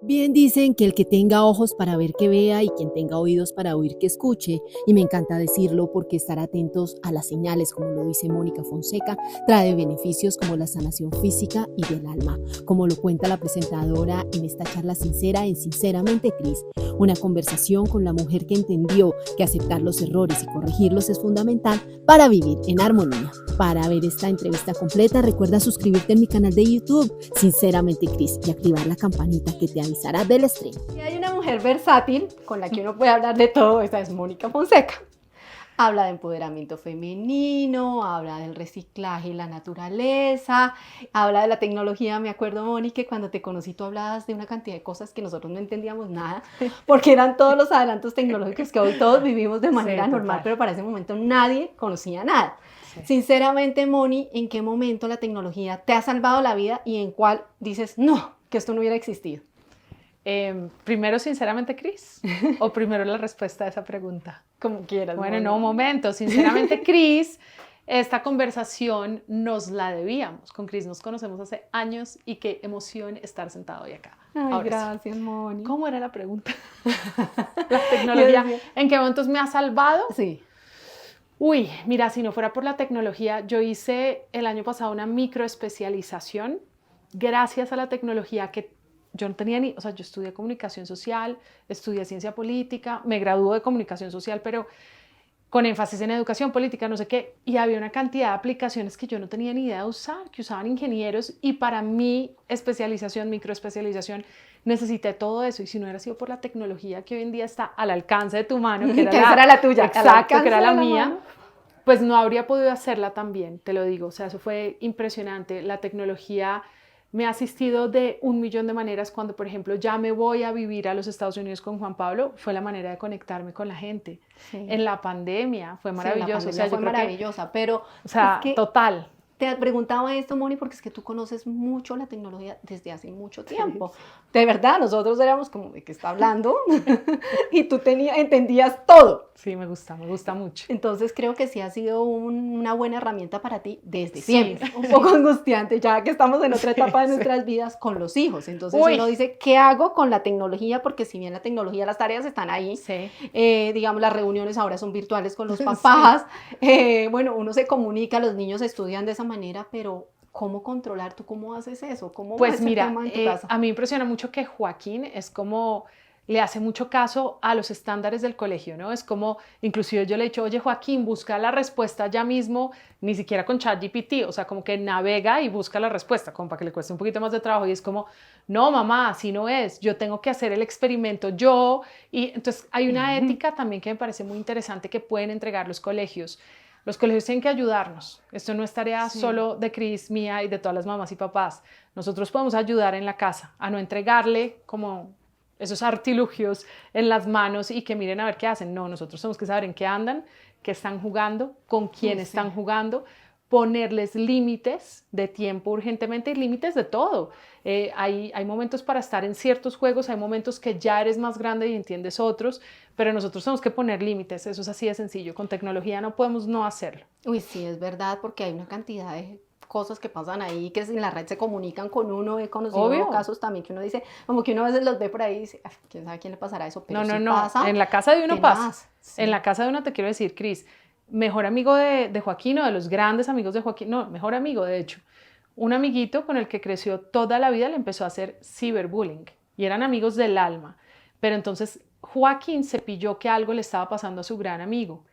Bien dicen que el que tenga ojos para ver que vea y quien tenga oídos para oír que escuche, y me encanta decirlo porque estar atentos a las señales, como lo dice Mónica Fonseca, trae beneficios como la sanación física y del alma, como lo cuenta la presentadora en esta charla sincera en Sinceramente Cris, una conversación con la mujer que entendió que aceptar los errores y corregirlos es fundamental para vivir en armonía. Para ver esta entrevista completa, recuerda suscribirte en mi canal de YouTube, Sinceramente Cris, y activar la campanita que te avisará del estreno. Y hay una mujer versátil con la que uno puede hablar de todo, esta es Mónica Fonseca. Habla de empoderamiento femenino, habla del reciclaje y la naturaleza, habla de la tecnología. Me acuerdo, Mónica, que cuando te conocí tú hablabas de una cantidad de cosas que nosotros no entendíamos nada, porque eran todos los adelantos tecnológicos que hoy todos vivimos de manera normal, pero para ese momento nadie conocía nada. Sí. Sinceramente, Moni, ¿en qué momento la tecnología te ha salvado la vida y en cuál dices, no, que esto no hubiera existido? Primero, sinceramente, Cris, o primero la respuesta a esa pregunta. Como quieras. Bueno, no, un momento. Sinceramente, Cris, esta conversación nos la debíamos. Con Cris nos conocemos hace años y qué emoción estar sentado hoy acá. Ay, ahora gracias, sí. Moni. ¿Cómo era la pregunta? La tecnología, ¿en qué momentos me ha salvado? Sí. Uy, mira, si no fuera por la tecnología, yo hice el año pasado una microespecialización gracias a la tecnología que yo no tenía ni, o sea, yo estudié comunicación social, estudié ciencia política, me gradué de comunicación social, pero con énfasis en educación política, no sé qué, y había una cantidad de aplicaciones que yo no tenía ni idea de usar, que usaban ingenieros, y para mi especialización, microespecialización, necesité todo eso, y si no hubiera sido por la tecnología que hoy en día está al alcance de tu mano, que era la tuya, exacto, que era la mía, pues no habría podido hacerla tan bien, te lo digo, o sea, eso fue impresionante, la tecnología me ha asistido de 1.000.000 de maneras. Cuando, por ejemplo, ya me voy a vivir a los Estados Unidos con Juan Pablo, fue la manera de conectarme con la gente. Sí. En la pandemia fue maravilloso. Sí, la pandemia fue maravillosa, pero o sea, es que total. Te preguntaba esto, Moni, porque es que tú conoces mucho la tecnología desde hace mucho tiempo. Sí. De verdad, nosotros éramos como, ¿de qué está hablando? Y tú entendías todo. Sí, me gusta mucho. Entonces creo que sí ha sido una buena herramienta para ti desde siempre. Un poco angustiante, ya que estamos en otra etapa de nuestras vidas con los hijos. Entonces uno dice, ¿qué hago con la tecnología? Porque si bien la tecnología, las tareas están ahí, digamos, las reuniones ahora son virtuales con los papás, bueno, uno se comunica, los niños estudian de esa manera, pero ¿cómo controlar? ¿Tú cómo haces eso? ¿Cómo pues mira, a mí me impresiona mucho que Joaquín es como, le hace mucho caso a los estándares del colegio, ¿no? Es como, inclusive yo le he dicho, oye Joaquín, busca la respuesta ya mismo, ni siquiera con ChatGPT, o sea, como que navega y busca la respuesta, como para que le cueste un poquito más de trabajo, y es como, no mamá, así no es, yo tengo que hacer el experimento yo, y entonces hay una ética también que me parece muy interesante que pueden entregar los colegios. Los colegios tienen que ayudarnos. Esto no es tarea solo de Cris, mía y de todas las mamás y papás. Nosotros podemos ayudar en la casa a no entregarle como esos artilugios en las manos y que miren a ver qué hacen. No, nosotros tenemos que saber en qué andan, qué están jugando, con quién están jugando, ponerles límites de tiempo urgentemente y límites de todo. Hay momentos para estar en ciertos juegos, hay momentos que ya eres más grande y entiendes otros, pero nosotros tenemos que poner límites, eso es así de sencillo. Con tecnología no podemos no hacerlo. Uy, sí, es verdad, porque hay una cantidad de cosas que pasan ahí, que en la red se comunican con uno, he conocido casos también que uno dice, como que uno a veces los ve por ahí y dice, quién sabe a quién le pasará eso, pero no, pasa. En la casa de uno pasa, en la casa de uno te quiero decir, Cris, mejor amigo de Joaquín o de los grandes amigos de Joaquín, no, mejor amigo de hecho, un amiguito con el que creció toda la vida le empezó a hacer ciberbullying y eran amigos del alma, pero entonces Joaquín se pilló que algo le estaba pasando a su gran amigo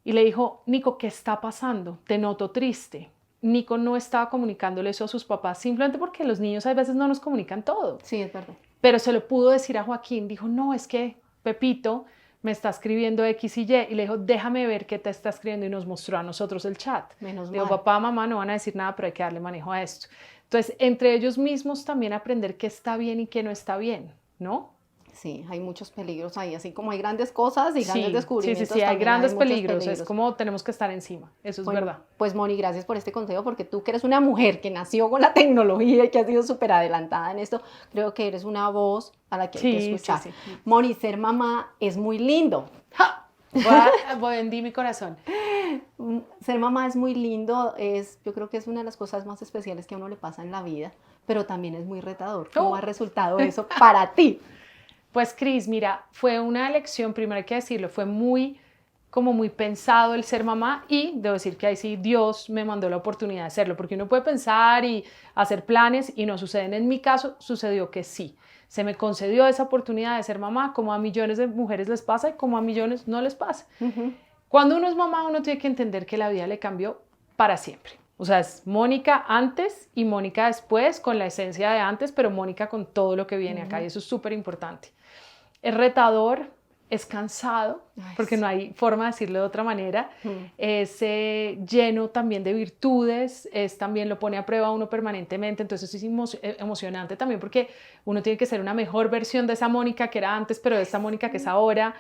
y le dijo, Nico, ¿qué está pasando? Te noto triste. Nico no estaba comunicándole eso a sus papás simplemente porque los niños a veces no nos comunican todo. Sí, es verdad. Pero se lo pudo decir a Joaquín, dijo, no, es que Pepito me está escribiendo X y Y, y le dijo, déjame ver qué te está escribiendo, y nos mostró a nosotros el chat. Menos Digo, mal. papá, mamá no van a decir nada, pero hay que darle manejo a esto. Entonces, entre ellos mismos también aprender qué está bien y qué no está bien, ¿no? Sí, hay muchos peligros ahí, así como hay grandes cosas y grandes descubrimientos. Sí, hay grandes peligros, es como tenemos que estar encima, eso es verdad. Pues Moni, gracias por este consejo, porque tú que eres una mujer que nació con la tecnología y que has sido súper adelantada en esto, creo que eres una voz a la que hay que escuchar. Moni, ser mamá es muy lindo. ¡Ja! Vendí mi corazón. Ser mamá es muy lindo, yo creo que es una de las cosas más especiales que a uno le pasa en la vida, pero también es muy retador. ¿Cómo ha resultado eso para ti? Pues Cris, mira, fue una elección, primero hay que decirlo, fue como muy pensado el ser mamá y debo decir que ahí sí Dios me mandó la oportunidad de hacerlo, porque uno puede pensar y hacer planes y no suceden. En mi caso sucedió que sí, se me concedió esa oportunidad de ser mamá, como a millones de mujeres les pasa y como a millones no les pasa. Cuando uno es mamá, uno tiene que entender que la vida le cambió para siempre. O sea, es Mónica antes y Mónica después, con la esencia de antes, pero Mónica con todo lo que viene acá y eso es súper importante. Es retador, es cansado, porque no hay forma de decirlo de otra manera, es lleno también de virtudes, también lo pone a prueba uno permanentemente, entonces es emocionante también porque uno tiene que ser una mejor versión de esa Mónica que era antes, pero de esta Mónica que es ahora.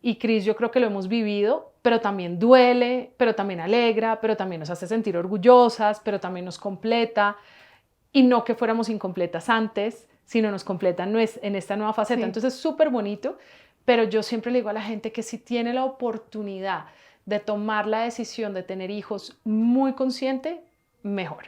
Y Cris, yo creo que lo hemos vivido, pero también duele, pero también alegra, pero también nos hace sentir orgullosas, pero también nos completa, y no que fuéramos incompletas antes, sino nos completan en esta nueva faceta. Sí. Entonces es súper bonito, pero yo siempre le digo a la gente que si tiene la oportunidad de tomar la decisión de tener hijos muy consciente, mejor,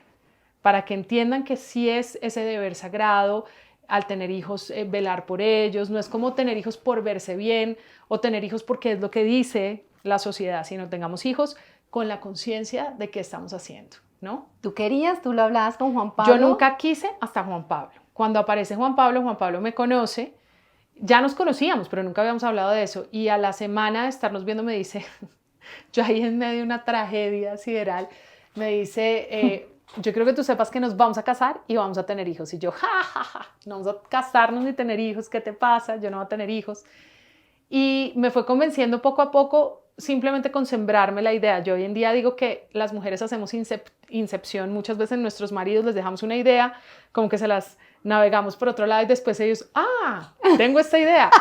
para que entiendan que sí es ese deber sagrado, al tener hijos, velar por ellos, no es como tener hijos por verse bien o tener hijos porque es lo que dice la sociedad, sino tengamos hijos con la conciencia de qué estamos haciendo, ¿no? ¿Tú querías? ¿Tú lo hablabas con Juan Pablo? Yo nunca quise hasta Juan Pablo. Cuando aparece Juan Pablo me conoce, ya nos conocíamos, pero nunca habíamos hablado de eso, y a la semana de estarnos viendo me dice, yo ahí en medio de una tragedia sideral, me dice... yo creo que tú sepas que nos vamos a casar y vamos a tener hijos. Y yo, no vamos a casarnos ni tener hijos, ¿qué te pasa? Yo no voy a tener hijos. Y me fue convenciendo poco a poco, simplemente con sembrarme la idea. Yo hoy en día digo que las mujeres hacemos incepción, muchas veces nuestros maridos les dejamos una idea, como que se las navegamos por otro lado y después ellos, tengo esta idea.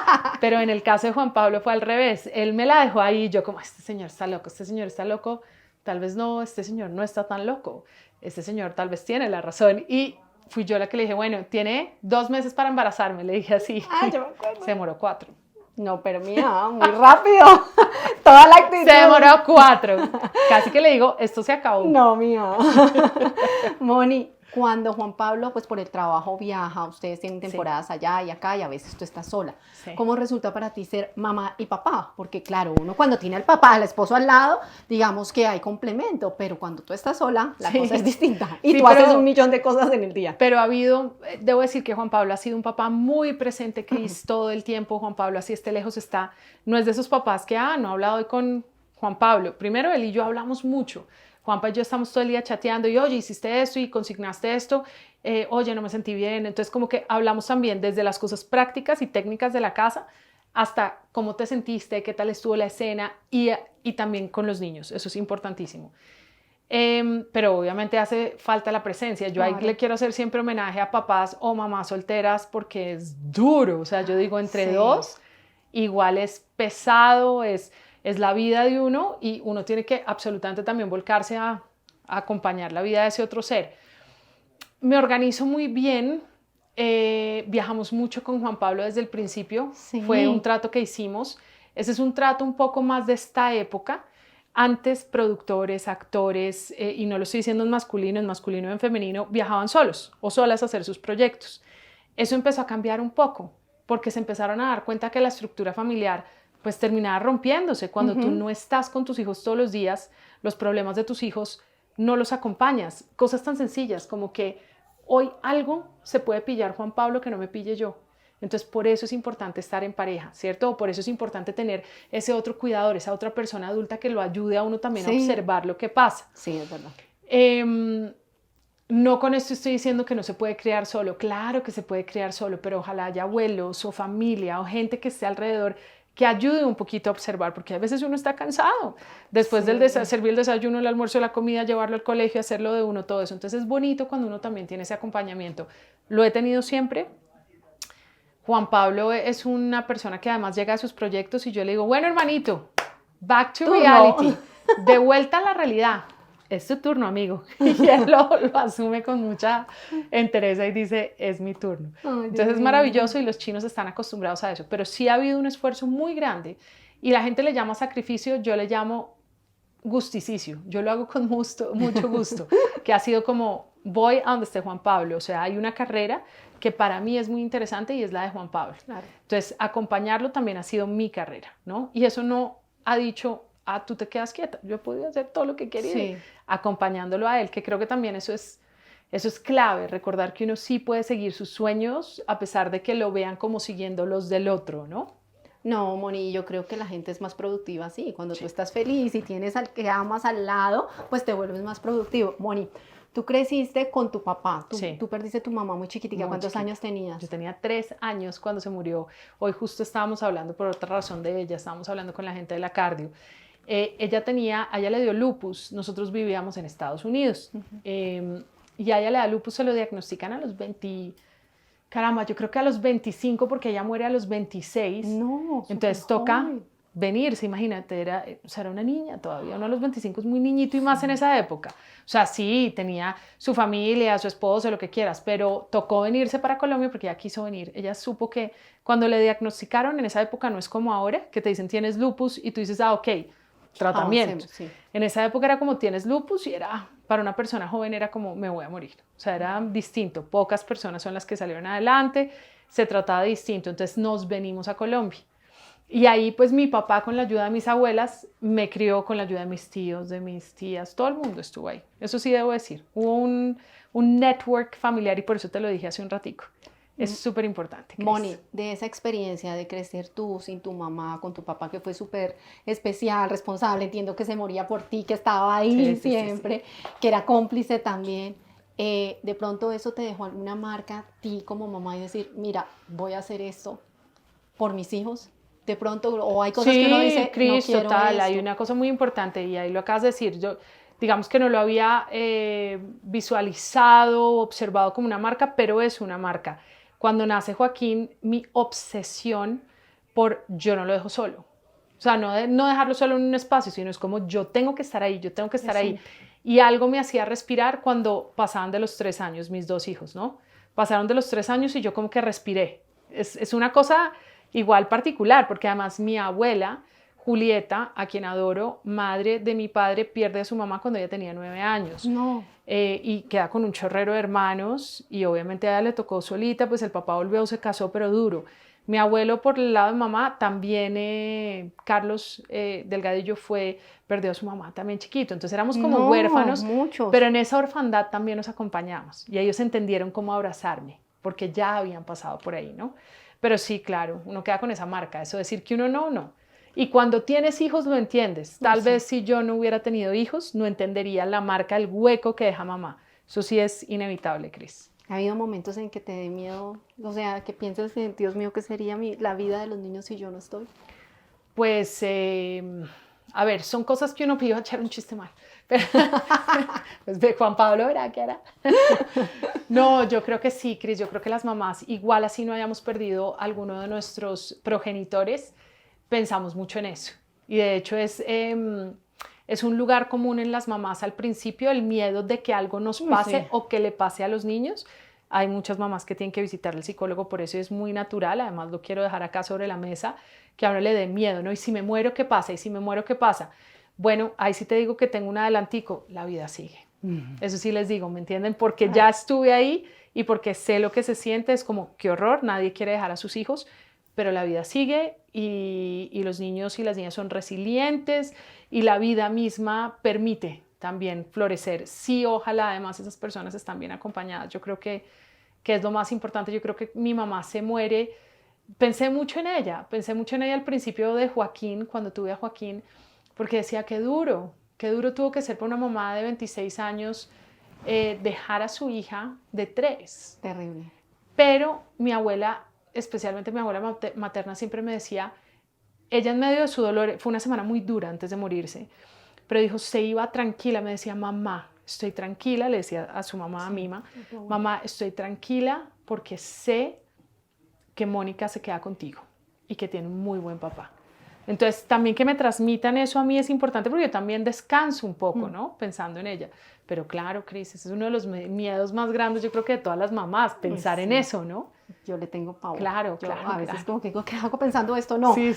Pero en el caso de Juan Pablo fue al revés. Él me la dejó ahí y yo como, este señor está loco, tal vez no, este señor no está tan loco. Este señor tal vez tiene la razón, y fui yo la que le dije, bueno, tiene 2 meses para embarazarme, le dije así. Yo me acuerdo. Se demoró 4. No, pero mira, muy rápido, toda la actitud. Se demoró 4, casi que le digo, esto se acabó. No, mía. Moni, cuando Juan Pablo, pues por el trabajo viaja, ustedes tienen temporadas allá y acá y a veces tú estás sola. Sí. ¿Cómo resulta para ti ser mamá y papá? Porque claro, uno cuando tiene al papá, al esposo al lado, digamos que hay complemento, pero cuando tú estás sola, la cosa es distinta. Y tú haces 1.000.000 de cosas en el día. Pero debo decir que Juan Pablo ha sido un papá muy presente, Cris, todo el tiempo. Juan Pablo, así esté lejos, está. No es de esos papás que, no he hablado hoy con Juan Pablo. Primero, él y yo hablamos mucho. Juanpa y yo estamos todo el día chateando y, oye, hiciste esto y consignaste esto, oye, no me sentí bien. Entonces, como que hablamos también desde las cosas prácticas y técnicas de la casa hasta cómo te sentiste, qué tal estuvo la escena y también con los niños. Eso es importantísimo. Pero obviamente hace falta la presencia. Yo ahí le quiero hacer siempre homenaje a papás o mamás solteras porque es duro. O sea, yo digo, entre dos, igual es pesado, es la vida de uno y uno tiene que absolutamente también volcarse a acompañar la vida de ese otro ser. Me organizo muy bien, viajamos mucho con Juan Pablo desde el principio, fue un trato que hicimos. Ese es un trato un poco más de esta época. Antes productores, actores, y no lo estoy diciendo en masculino y en femenino, viajaban solos o solas a hacer sus proyectos. Eso empezó a cambiar un poco porque se empezaron a dar cuenta que la estructura familiar pues terminaba rompiéndose. Cuando tú no estás con tus hijos todos los días, los problemas de tus hijos no los acompañas. Cosas tan sencillas como que hoy algo se puede pillar Juan Pablo que no me pille yo. Entonces, por eso es importante estar en pareja, ¿cierto? O por eso es importante tener ese otro cuidador, esa otra persona adulta que lo ayude a uno también a observar lo que pasa. Sí, es verdad. No con esto estoy diciendo que no se puede criar solo. Claro que se puede criar solo, pero ojalá haya abuelos o familia o gente que esté alrededor que ayude un poquito a observar, porque a veces uno está cansado. Después del servir el desayuno, el almuerzo, la comida, llevarlo al colegio, hacerlo de uno, todo eso. Entonces es bonito cuando uno también tiene ese acompañamiento. Lo he tenido siempre. Juan Pablo es una persona que además llega a sus proyectos y yo le digo, bueno, hermanito, back to reality, de vuelta a la realidad. Es tu turno, amigo. Y él lo asume con mucha entereza y dice, es mi turno. Ay, entonces es maravilloso y los chinos están acostumbrados a eso. Pero sí ha habido un esfuerzo muy grande y la gente le llama sacrificio, yo le llamo gusticicio. Yo lo hago con mucho gusto, que ha sido como voy a donde esté Juan Pablo. O sea, hay una carrera que para mí es muy interesante y es la de Juan Pablo. Claro. Entonces, acompañarlo también ha sido mi carrera, ¿no? Y eso no ha dicho, tú te quedas quieta. Yo he podido hacer todo lo que quería, Sí. acompañándolo a él, que creo que también eso es clave, recordar que uno sí puede seguir sus sueños a pesar de que lo vean como siguiendo los del otro, ¿no? No, Moni, yo creo que la gente es más productiva así. Cuando tú estás feliz y tienes al que amas al lado, pues te vuelves más productivo. Moni, tú creciste con tu papá. Sí. Tú perdiste a tu mamá muy chiquitica. Muy ¿Cuántos chiquita. años tenías? Yo tenía 3 años cuando se murió. Hoy justo estábamos hablando por otra razón de ella, estábamos hablando con la gente de la cardio. A ella le dio lupus, nosotros vivíamos en Estados Unidos. Y a ella le da lupus, se lo diagnostican a los 20, caramba, yo creo que a los 25 porque ella muere a los 26. No, Entonces súper toca joven. venirse, imagínate, era una niña todavía, uno a los 25 es muy niñito y más en esa época. O sea, sí, tenía su familia, su esposo, lo que quieras, pero tocó venirse para Colombia porque ella quiso venir. Ella supo que cuando le diagnosticaron en esa época no es como ahora, que te dicen tienes lupus y tú dices, ok, tratamiento. Avancemos, sí. En esa época era como tienes lupus y era, para una persona joven era como me voy a morir. O sea, era distinto. Pocas personas son las que salieron adelante, se trataba distinto. Entonces nos venimos a Colombia. Y ahí pues mi papá con la ayuda de mis abuelas me crió con la ayuda de mis tíos, de mis tías, todo el mundo estuvo ahí. Eso sí debo decir. Hubo un network familiar y por eso te lo dije hace un ratico. Es súper importante. Moni, de esa experiencia de crecer tú sin tu mamá, con tu papá que fue súper especial, responsable, entiendo que se moría por ti, que estaba ahí siempre, que era cómplice también. De pronto eso te dejó alguna marca a ti como mamá y decir, mira, voy a hacer esto por mis hijos. De pronto, o hay cosas que uno dice, Cris, no quiero total, esto. hay una cosa muy importante y ahí lo acabas de decir. Yo, digamos que no lo había visualizado, observado como una marca, pero es una marca. Cuando nace Joaquín, mi obsesión por yo no lo dejo solo. O sea, no dejarlo solo en un espacio, sino es como yo tengo que estar ahí, yo tengo que estar ahí. Y algo me hacía respirar cuando pasaban de los 3 años, mis 2 hijos, ¿no? Pasaron de los 3 años y yo como que respiré. Es una cosa igual particular, porque además mi abuela, Julieta, a quien adoro, madre de mi padre, pierde a su mamá cuando ella tenía 9 años. No. Y queda con un chorrero de hermanos y obviamente a ella le tocó solita, pues el papá volvió, se casó, pero duro. Mi abuelo por el lado de mamá también, Carlos Delgadillo perdió a su mamá también chiquito, entonces éramos como huérfanos, muchos. pero en esa orfandad también nos acompañamos y ellos entendieron cómo abrazarme, porque ya habían pasado por ahí, ¿no? Pero sí, claro, uno queda con esa marca, eso decir que uno no. Y cuando tienes hijos lo entiendes. Tal vez si yo no hubiera tenido hijos, no entendería la marca, el hueco que deja mamá. Eso sí es inevitable, Cris. ¿Ha habido momentos en que te dé miedo? O sea, que piensas, Dios mío, ¿qué sería la vida de los niños si yo no estoy? Pues, a ver, son cosas que uno pidió a echar un chiste mal. Pues de Juan Pablo, ¿verdad? ¿Qué era? No, yo creo que sí, Cris. Yo creo que las mamás, igual así no hayamos perdido alguno de nuestros progenitores, pensamos mucho en eso. Y de hecho es un lugar común en las mamás al principio, el miedo de que algo nos pase o que le pase a los niños. Hay muchas mamás que tienen que visitar al psicólogo, por eso es muy natural. Además, lo quiero dejar acá sobre la mesa, que ahora le dé miedo, ¿no? ¿Y si me muero, qué pasa? ¿Y si me muero, qué pasa? Bueno, ahí sí te digo que tengo un adelantico, la vida sigue. Eso sí les digo, ¿me entienden? Porque ya estuve ahí y porque sé lo que se siente, es como, qué horror, nadie quiere dejar a sus hijos, pero la vida sigue y los niños y las niñas son resilientes y la vida misma permite también florecer. Sí, ojalá además esas personas están bien acompañadas. Yo creo que es lo más importante. Yo creo que mi mamá se muere. Pensé mucho en ella al principio de Joaquín, cuando tuve a Joaquín, porque decía, qué duro tuvo que ser para una mamá de 26 años dejar a su hija de 3. Terrible. Pero mi abuela, especialmente mi abuela materna, siempre me decía, ella en medio de su dolor, fue una semana muy dura antes de morirse, pero dijo, se iba tranquila, me decía, mamá, estoy tranquila, le decía a su mamá, a Mima, mamá, estoy tranquila porque sé que Mónica se queda contigo y que tiene un muy buen papá. Entonces, también que me transmitan eso a mí es importante porque yo también descanso un poco, ¿no? Pensando en ella. Pero claro, Cris, ese es uno de los miedos más grandes, yo creo que de todas las mamás, pensar en eso, ¿no? Yo le tengo pavor. Claro. A veces como que digo, ¿qué hago pensando esto? No. Sí.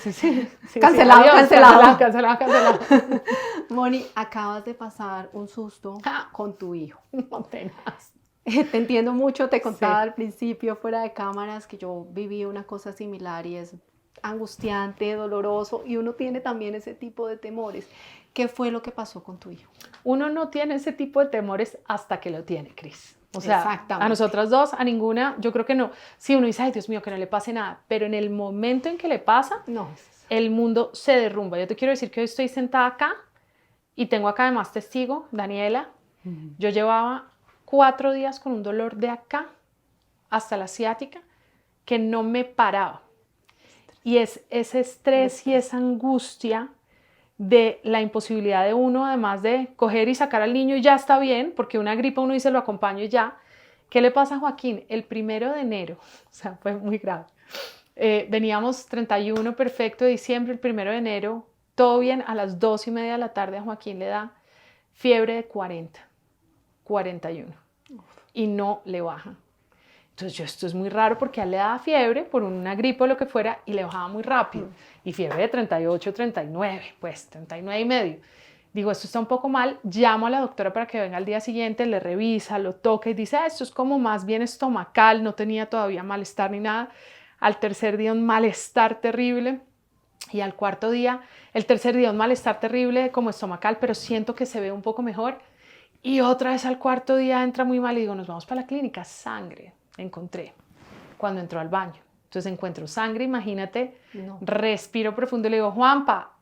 Cancelado. Cancelado. Moni, acabas de pasar un susto con tu hijo. No tengas. Te entiendo mucho, te contaba Sí. al principio fuera de cámaras que yo viví una cosa similar y es angustiante, doloroso y uno tiene también ese tipo de temores. ¿Qué fue lo que pasó con tu hijo? Uno no tiene ese tipo de temores hasta que lo tiene, Cris. O sea, Exactamente. a nosotras dos, a ninguna, yo creo que no. Sí, uno dice, ay, Dios mío, que no le pase nada, pero en el momento en que le pasa, No, el mundo se derrumba. Yo te quiero decir que hoy estoy sentada acá y tengo acá además testigo, Daniela. Yo llevaba 4 días con un dolor de acá hasta la ciática que no me paraba. Y es ese estrés y esa angustia de la imposibilidad de uno, además de coger y sacar al niño y ya está bien, porque una gripa uno dice lo acompaño y ya. ¿Qué le pasa a Joaquín? El 1 de enero, o sea, fue muy grave. Veníamos 31 perfecto de diciembre, el 1 de enero, todo bien, a las 2:30 de la tarde a Joaquín le da fiebre de 40, 41 y no le baja. Entonces esto es muy raro porque a él le daba fiebre por una gripe o lo que fuera y le bajaba muy rápido. Y fiebre de 38, 39, pues 39 y medio. Digo, esto está un poco mal, llamo a la doctora para que venga al día siguiente, le revisa, lo toca y dice, esto es como más bien estomacal, no tenía todavía malestar ni nada. Al tercer día un malestar terrible y al cuarto día, el tercer día un malestar terrible como estomacal, pero siento que se ve un poco mejor. Y otra vez al cuarto día entra muy mal y digo, nos vamos para la clínica, sangre, encontré cuando entró al baño. Entonces encuentro sangre, imagínate, respiro profundo y le digo, Juanpa,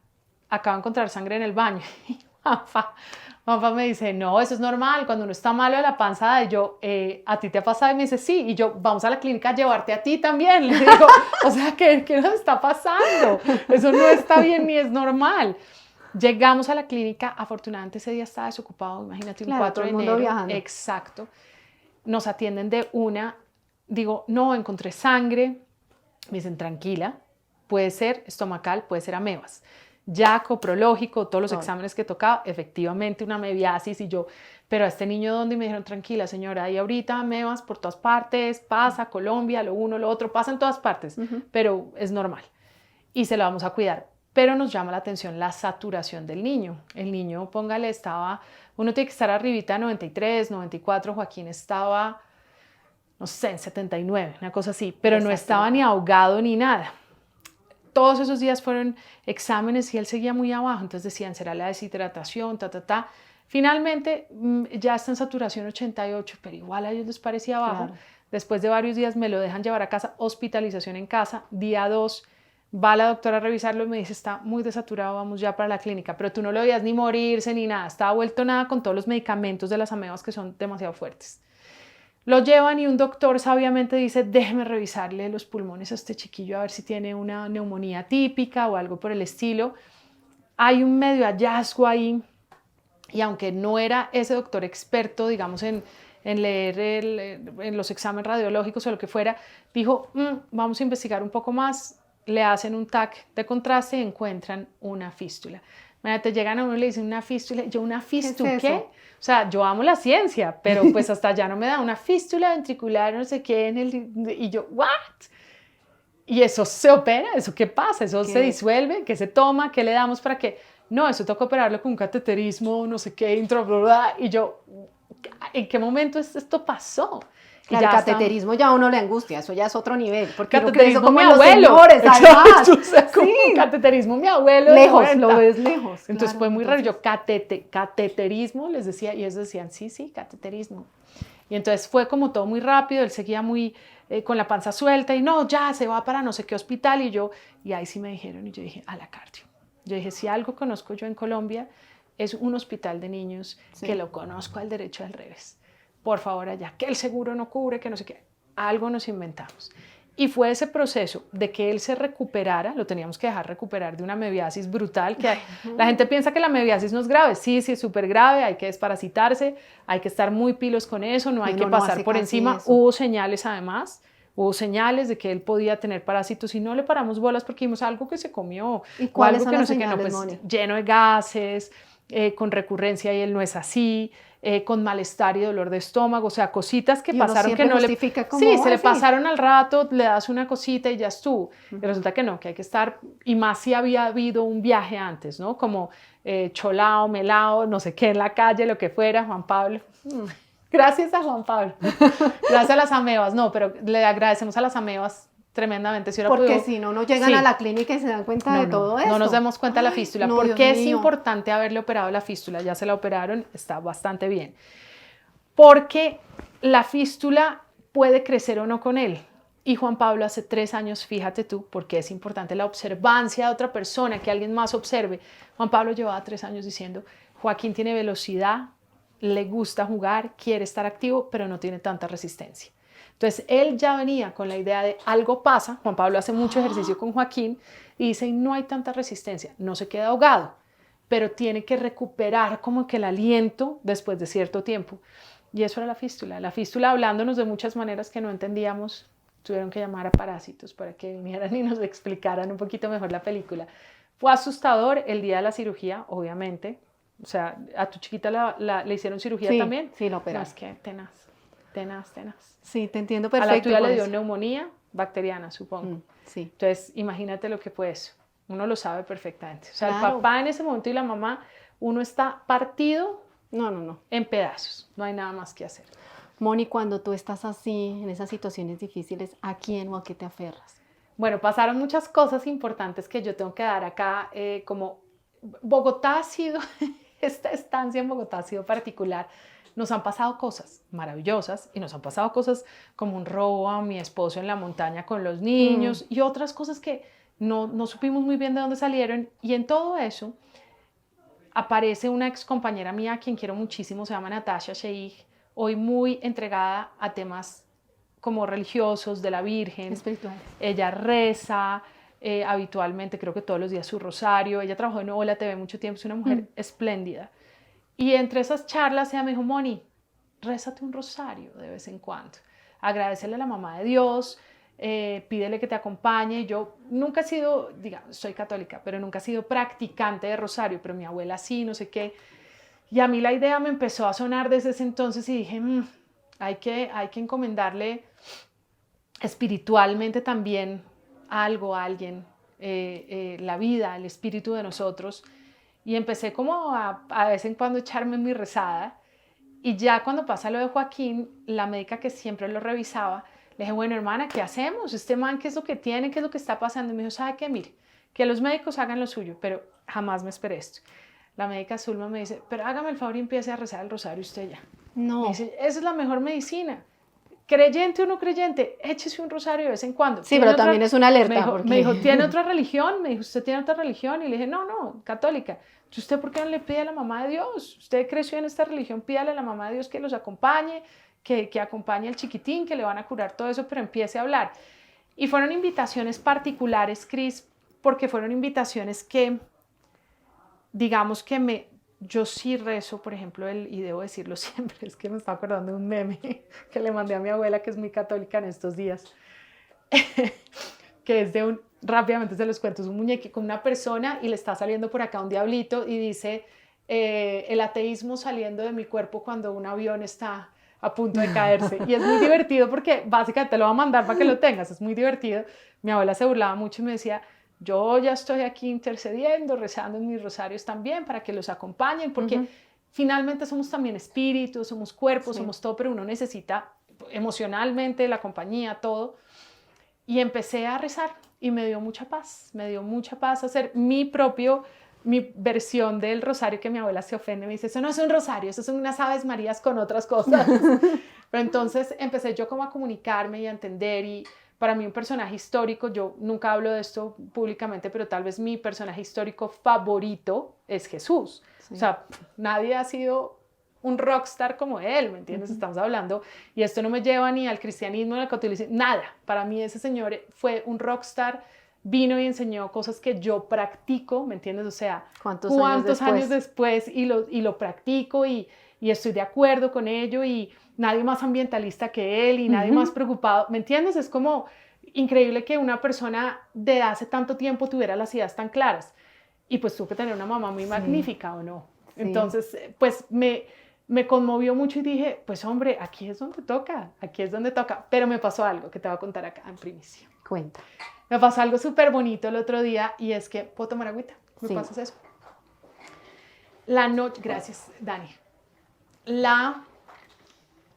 acabo de encontrar sangre en el baño. Y Juanpa me dice, no, eso es normal, cuando uno está malo de la panza, yo, ¿a ti te ha pasado? Y me dice, sí, y yo, vamos a la clínica a llevarte a ti también. Le digo, o sea, ¿qué nos está pasando? Eso no está bien ni es normal. Llegamos a la clínica, afortunadamente ese día estaba desocupado, imagínate, un claro, 4 todo de el mundo enero. viajando. Exacto. Nos atienden de una, digo, no, encontré sangre, me dicen, tranquila, puede ser estomacal, puede ser amebas. Ya coprológico, todos los exámenes que tocaba, efectivamente una amebiasis y yo, pero a este niño, ¿dónde? Y me dijeron, tranquila señora, ahí ahorita amebas por todas partes, pasa, Colombia, lo uno, lo otro, pasa en todas partes, pero es normal y se lo vamos a cuidar. Pero nos llama la atención la saturación del niño. El niño, póngale, uno tiene que estar arribita de 93, 94, Joaquín estaba, no sé, en 79, una cosa así, pero no estaba ni ahogado ni nada. Todos esos días fueron exámenes y él seguía muy abajo, entonces decían, será la deshidratación, ta. Finalmente ya está en saturación 88, pero igual a ellos les parecía bajo. Claro. Después de varios días me lo dejan llevar a casa, hospitalización en casa, día 2, va la doctora a revisarlo y me dice, está muy desaturado, vamos ya para la clínica, pero tú no lo veías ni morirse ni nada, estaba vuelto nada con todos los medicamentos de las amebas que son demasiado fuertes. Lo llevan y un doctor sabiamente dice, déjeme revisarle los pulmones a este chiquillo a ver si tiene una neumonía típica o algo por el estilo. Hay un medio hallazgo ahí y aunque no era ese doctor experto, digamos, en leer en los exámenes radiológicos o lo que fuera, dijo, vamos a investigar un poco más, le hacen un TAC de contraste y encuentran una fístula. Te llegan a uno y le dicen una fístula, yo una fístula, ¿qué? O sea, yo amo la ciencia, pero pues hasta allá no me da una fístula ventricular, no sé qué, y yo, ¿what? ¿Y eso se opera? ¿Eso qué pasa? ¿Eso se disuelve? ¿Qué se toma? ¿Qué le damos para que? No, eso toca operarlo con un cateterismo, no sé qué, y yo, ¿en qué momento esto pasó? Claro, el cateterismo ya a uno le angustia, eso ya es otro nivel. Porque cateterismo como mi los abuelo. Señores, además. O sea, como cateterismo mi abuelo. Lejos, lo ves lejos. Entonces fue muy raro. Yo cateterismo les decía y ellos decían, sí, cateterismo. Y entonces fue como todo muy rápido, él seguía muy con la panza suelta y no, ya se va para no sé qué hospital y ahí sí me dijeron y yo dije, a la cardio. Yo dije, si algo conozco yo en Colombia es un hospital de niños que lo conozco al derecho al revés. Por favor, allá, que el seguro no cubre, que no sé qué, algo nos inventamos. Y fue ese proceso de que él se recuperara, lo teníamos que dejar recuperar de una amebiasis brutal, que la gente piensa que la amebiasis no es grave, sí, es súper grave, hay que desparasitarse, hay que estar muy pilos con eso, no hay que pasar por encima. Hubo señales además, hubo señales de que él podía tener parásitos y no le paramos bolas porque vimos algo que se comió, ¿y cuáles algo son que no las sé señales, qué, no, pues, lleno de gases, con recurrencia y él no es así, con malestar y dolor de estómago, o sea, cositas que pasaron que no le... Sí, se le pasaron al rato, le das una cosita y ya estuvo. Y resulta que no, que hay que estar, y más si había habido un viaje antes, ¿no? Como cholao, melao, no sé qué, en la calle, lo que fuera, Juan Pablo. Gracias a Juan Pablo. Gracias a las amebas. No, pero le agradecemos a las amebas tremendamente. Si porque si no, no llegan sí. a la clínica y se dan cuenta de todo eso. No nos damos cuenta de la fístula. no, ¿Por qué es mío. importante haberle operado la fístula? Ya se la operaron, está bastante bien. Porque la fístula puede crecer o no con él. Y Juan Pablo hace 3 años, fíjate tú, porque es importante la observancia de otra persona, que alguien más observe. Juan Pablo llevaba 3 años diciendo, Joaquín tiene velocidad, le gusta jugar, quiere estar activo, pero no tiene tanta resistencia. Entonces, él ya venía con la idea de algo pasa. Juan Pablo hace mucho ejercicio con Joaquín y dice, no hay tanta resistencia, no se queda ahogado, pero tiene que recuperar como que el aliento después de cierto tiempo. Y eso era la fístula. La fístula hablándonos de muchas maneras que no entendíamos. Tuvieron que llamar a parásitos para que vinieran y nos explicaran un poquito mejor la película. Fue asustador el día de la cirugía, obviamente. O sea, ¿a tu chiquita le hicieron cirugía sí, también? Sí, la operaron. No, es que tenaz. Sí, te entiendo perfecto. A la tuya le dio neumonía bacteriana, supongo. Sí. Entonces, imagínate lo que fue eso. Uno lo sabe perfectamente. O sea, Claro. el papá en ese momento y la mamá, uno está partido No. en pedazos. No hay nada más que hacer. Moni, cuando tú estás así, en esas situaciones difíciles, ¿a quién o a qué te aferras? Bueno, pasaron muchas cosas importantes que yo tengo que dar acá, como Bogotá ha sido, esta estancia en Bogotá ha sido particular. Nos han pasado cosas maravillosas y nos han pasado cosas como un robo a mi esposo en la montaña con los niños y otras cosas que no supimos muy bien de dónde salieron. Y en todo eso aparece una ex compañera mía a quien quiero muchísimo, se llama Natasha Sheikh, hoy muy entregada a temas como religiosos, de la Virgen. Espiritual. Ella reza habitualmente, creo que todos los días su rosario. Ella trabajó en Hola TV mucho tiempo, es una mujer espléndida. Y entre esas charlas ella me dijo, Moni, rézate un rosario de vez en cuando. Agradecele a la mamá de Dios, pídele que te acompañe. Yo nunca he sido, digamos, soy católica, pero nunca he sido practicante de rosario, pero mi abuela sí, no sé qué. Y a mí la idea me empezó a sonar desde ese entonces y dije, hay que encomendarle espiritualmente también algo a alguien, la vida, el espíritu de nosotros. Y empecé como a vez en cuando echarme mi rezada. Y ya cuando pasa lo de Joaquín, la médica que siempre lo revisaba, le dije, bueno, hermana, ¿qué hacemos? Este man, ¿qué es lo que tiene? ¿Qué es lo que está pasando? Y me dijo, ¿sabe qué? Mire, que los médicos hagan lo suyo, pero jamás me esperé esto. La médica Zulma me dice, pero hágame el favor y empiece a rezar el rosario usted ya. No. Me dice, esa es la mejor medicina. Creyente o no creyente, échese un rosario de vez en cuando. Sí, pero también es una alerta. Me dijo, ¿tiene otra religión? Me dijo, ¿usted tiene otra religión? Y le dije, no, católica. ¿Usted por qué no le pide a la mamá de Dios? Usted creció en esta religión, pídale a la mamá de Dios que los acompañe, que acompañe al chiquitín, que le van a curar todo eso, pero empiece a hablar. Y fueron invitaciones particulares, Cris, porque fueron invitaciones que, digamos que yo sí rezo, por ejemplo, y debo decirlo siempre, es que me estaba acordando de un meme que le mandé a mi abuela, que es muy católica en estos días, que es de rápidamente se los cuento, es un muñeco con una persona y le está saliendo por acá un diablito y dice, el ateísmo saliendo de mi cuerpo cuando un avión está a punto de caerse. Y es muy divertido porque básicamente te lo voy a mandar para que lo tengas, es muy divertido. Mi abuela se burlaba mucho y me decía, yo ya estoy aquí intercediendo, rezando en mis rosarios también para que los acompañen, porque finalmente somos también espíritus, somos cuerpos, somos todo, pero uno necesita emocionalmente la compañía, todo. Y empecé a rezar y me dio mucha paz hacer mi versión del rosario, que mi abuela se ofende, me dice, eso no es un rosario, eso son unas Aves Marías con otras cosas. Pero entonces empecé yo como a comunicarme y a entender, y para mí un personaje histórico, yo nunca hablo de esto públicamente, pero tal vez mi personaje histórico favorito es Jesús. Sí. O sea, nadie ha sido un rockstar como él, ¿me entiendes? Estamos hablando, y esto no me lleva ni al cristianismo, ni al catolicismo, nada. Para mí ese señor fue un rockstar, vino y enseñó cosas que yo practico, ¿me entiendes? O sea, ¿cuántos años después y lo practico y estoy de acuerdo con ello, y nadie más ambientalista que él y nadie más preocupado, ¿me entiendes? Es como increíble que una persona de hace tanto tiempo tuviera las ideas tan claras, y pues tuve que tener una mamá muy magnífica, ¿o no? Sí. Entonces, pues me conmovió mucho y dije, pues hombre, aquí es donde toca, pero me pasó algo que te voy a contar acá en primicia. Cuenta. Me pasó algo súper bonito el otro día, y es que, ¿puedo tomar agüita? ¿Me pasas eso? La noche, gracias, Dani.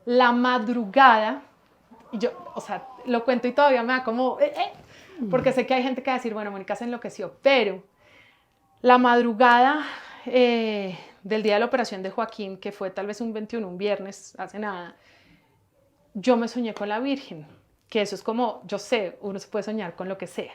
la madrugada, y yo, o sea, lo cuento y todavía me da como, porque sé que hay gente que va a decir, bueno, Mónica se enloqueció, pero la madrugada del día de la operación de Joaquín, que fue tal vez un 21, un viernes, hace nada, yo me soñé con la Virgen, que eso es como, yo sé, uno se puede soñar con lo que sea,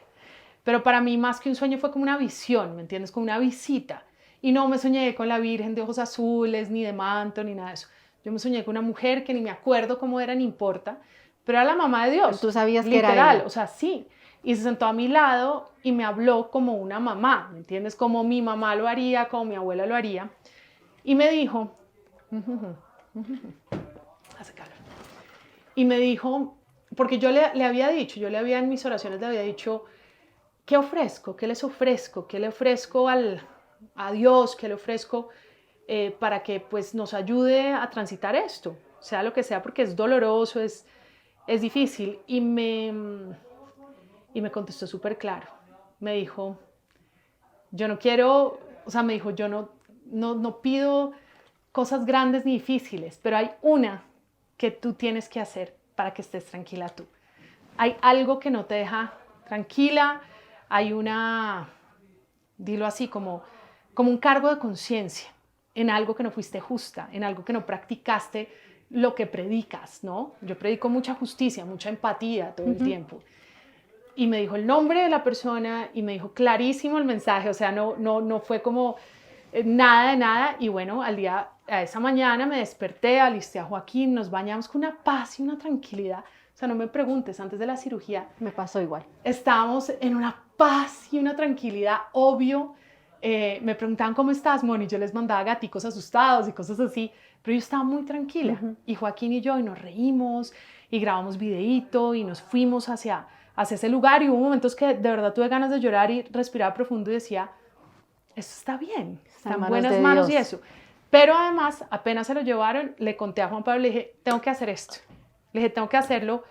pero para mí más que un sueño fue como una visión, ¿me entiendes? Como una visita. Y no me soñé con la Virgen de ojos azules, ni de manto, ni nada de eso. Yo me soñé con una mujer que ni me acuerdo cómo era, ni importa, pero era la mamá de Dios. Tú sabías literal, que era ella. O sea, sí. Y se sentó a mi lado y me habló como una mamá, ¿me entiendes? Como mi mamá lo haría, como mi abuela lo haría. Y me dijo, hace calor. Y me dijo, porque yo le había dicho, yo le había en mis oraciones le había dicho, ¿qué ofrezco? ¿Qué les ofrezco? ¿Qué le ofrezco a Dios? ¿Qué le ofrezco para que pues, nos ayude a transitar esto? Sea lo que sea, porque es doloroso, es difícil. Y me contestó súper claro. Me dijo, yo no quiero, o sea, me dijo, yo no pido cosas grandes ni difíciles, pero hay una que tú tienes que hacer para que estés tranquila tú. Hay algo que no te deja tranquila, hay una, dilo así, como un cargo de conciencia en algo que no fuiste justa, en algo que no practicaste lo que predicas, ¿no? Yo predico mucha justicia, mucha empatía todo el tiempo. Y me dijo el nombre de la persona y me dijo clarísimo el mensaje, o sea, no fue como nada de nada. Y bueno, a esa mañana me desperté, alisté a Joaquín, nos bañamos con una paz y una tranquilidad. O sea, no me preguntes, antes de la cirugía Me pasó igual. estábamos en una paz y una tranquilidad, obvio. Me preguntaban, ¿cómo estás, Moni? Yo les mandaba gaticos asustados y cosas así, pero yo estaba muy tranquila. Y Joaquín y yo, y nos reímos, y grabamos videíto, y nos fuimos hacia ese lugar, y hubo momentos que de verdad tuve ganas de llorar y respiraba profundo y decía, esto está bien, está en buenas manos y eso. Pero además, apenas se lo llevaron, le conté a Juan Pablo, le dije, tengo que hacer esto. Le dije, tengo que hacerlo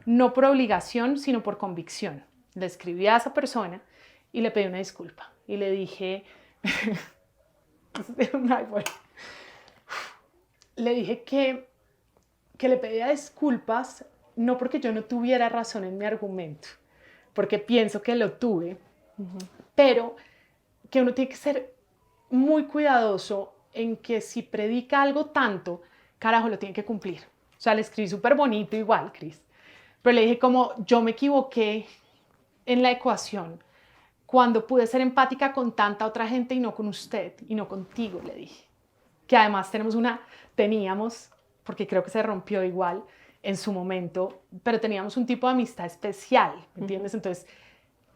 no por obligación, sino por convicción. Le escribí a esa persona y le pedí una disculpa. Y le dije, le dije que le pedía disculpas, no porque yo no tuviera razón en mi argumento, porque pienso que lo tuve, pero que uno tiene que ser muy cuidadoso en que si predica algo tanto, carajo, lo tiene que cumplir. O sea, le escribí súper bonito igual, Cris. Pero le dije como, yo me equivoqué en la ecuación cuando pude ser empática con tanta otra gente y no con usted, y no contigo, le dije. Que además teníamos, porque creo que se rompió igual en su momento, pero teníamos un tipo de amistad especial, ¿me entiendes? Entonces,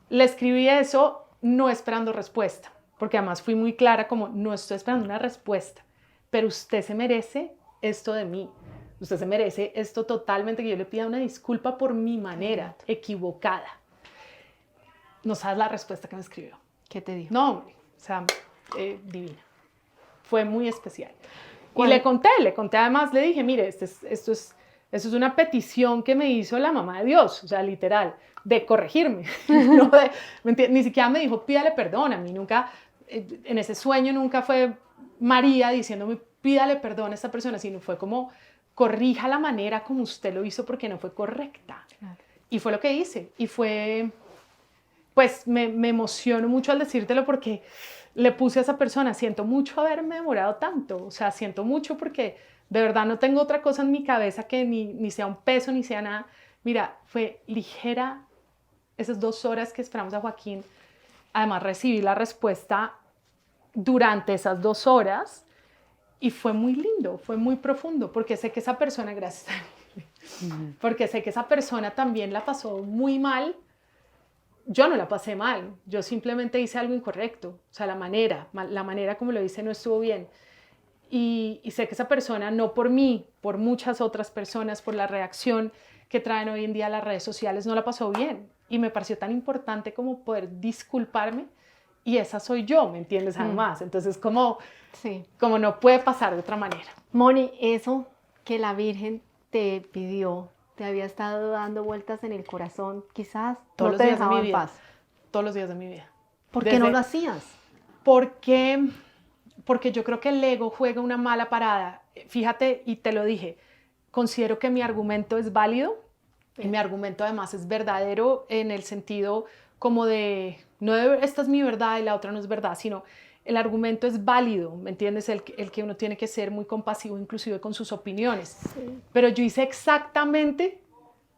le escribí eso no esperando respuesta, porque además fui muy clara como, no estoy esperando una respuesta, pero usted se merece esto de mí. Usted se merece esto totalmente, que yo le pida una disculpa por mi manera equivocada. No sabes la respuesta que me escribió. ¿Qué te dijo? No, hombre, o sea, divina. Fue muy especial. Y le conté además, le dije, mire, esto es una petición que me hizo la mamá de Dios, o sea, literal, de corregirme. No ni siquiera me dijo, pídale perdón. A mí nunca, en ese sueño nunca fue María diciéndome, pídale perdón a esta persona, sino fue como, corrija la manera como usted lo hizo porque no fue correcta. Claro. Y fue lo que hice. Y fue, pues me emociono mucho al decírtelo porque le puse a esa persona, siento mucho haberme demorado tanto, o sea, siento mucho porque de verdad no tengo otra cosa en mi cabeza que ni sea un peso, ni sea nada. Mira, fue ligera esas 2 horas que esperamos a Joaquín. Además recibí la respuesta durante esas 2 horas y fue muy lindo, fue muy profundo, porque sé que esa persona, gracias a mí, porque sé que esa persona también la pasó muy mal. Yo no la pasé mal, yo simplemente hice algo incorrecto, o sea, la manera como lo hice no estuvo bien. Y sé que esa persona, no por mí, por muchas otras personas, por la reacción que traen hoy en día las redes sociales, no la pasó bien. Y me pareció tan importante como poder disculparme, y esa soy yo, ¿me entiendes? Además, entonces como no puede pasar de otra manera. Moni, eso que la Virgen te pidió, te había estado dando vueltas en el corazón, quizás todos no te dejaba en paz. Todos los días de mi vida. ¿Por qué no lo hacías? Porque yo creo que el ego juega una mala parada. Fíjate, y te lo dije, considero que mi argumento es válido y mi argumento además es verdadero en el sentido como de, no de esta es mi verdad y la otra no es verdad, sino el argumento es válido, ¿me entiendes? El que uno tiene que ser muy compasivo inclusive con sus opiniones. Sí. Pero yo hice exactamente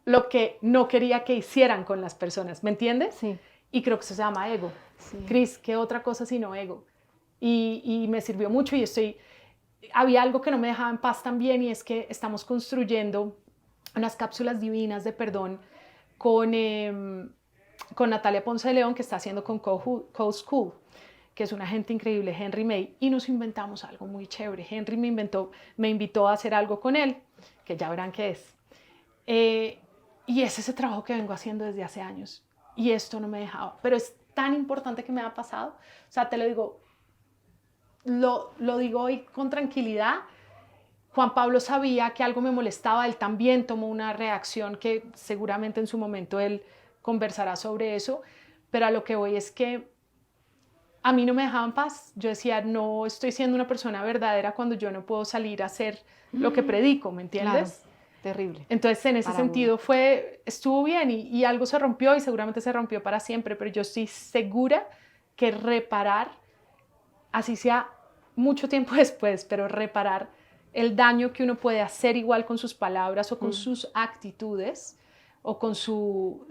lo que no quería que hicieran con las personas, ¿me entiendes? Sí. Y creo que eso se llama ego. Sí. Cris, ¿qué otra cosa sino ego? Y me sirvió mucho y había algo que no me dejaba en paz también y es que estamos construyendo unas cápsulas divinas de perdón con Natalia Ponce de León, que está haciendo con Code School, que es una gente increíble, Henry May, y nos inventamos algo muy chévere. Henry me invitó a hacer algo con él, que ya verán qué es. Y es ese trabajo que vengo haciendo desde hace años. Y esto no me dejaba. Pero es tan importante que me ha pasado. O sea, te lo digo, lo digo hoy con tranquilidad. Juan Pablo sabía que algo me molestaba. Él también tomó una reacción que seguramente en su momento él conversará sobre eso. Pero a lo que voy es que a mí no me dejaban paz. Yo decía, no estoy siendo una persona verdadera cuando yo no puedo salir a hacer lo que predico, ¿me entiendes? Claro. Terrible. Entonces, en ese sentido estuvo bien y algo se rompió y seguramente se rompió para siempre, pero yo estoy segura que reparar, así sea mucho tiempo después, pero reparar el daño que uno puede hacer igual con sus palabras o con sus actitudes o con su